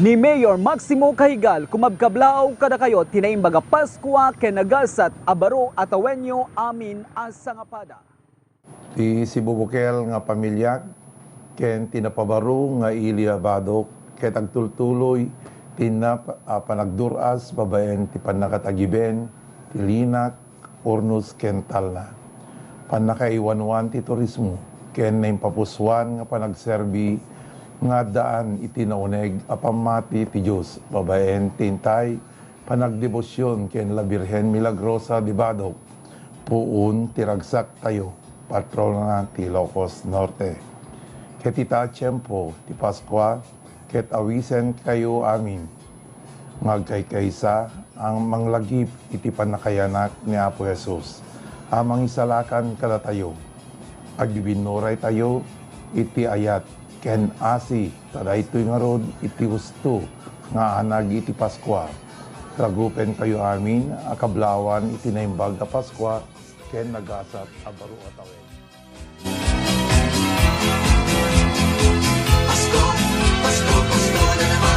Ni Mayor Maximo Cahigal kumabkablaaw kada kayo tinaimbaga Paskwa ken nagasat abaro atawenyo amin asa nga pada. Ti sibubukel nga pamilya ken tinapabaro nga iliabado ket agtultuloy panagduras babaen ti panakatagiben ti linak Hornos ken Talna. Panakaiwanwan ti turismo ken naimpapuswan nga panagserbi nga daan itinauneg apamati ti Diyos babaen tintay panagdebosyon ken la Birhen Milagrosa di Badok puun tiragsak tayo patrona ti Ilocos Norte. Ket ita tiyempo ti Paskwa ket awisen kayo amin magkaykaysa ang manglagip iti panakayanak ni Apo Jesus amang isalakan kada tayo agbibinuray tayo iti ayat ken asi tada ito'y nga rod iti gusto nga anag iti Paskwa. Tragupen kayo amin akablawan iti naimbag na Paskwa ken nagasat abaro atawen. Pasko, Pasko, Pasko na naman.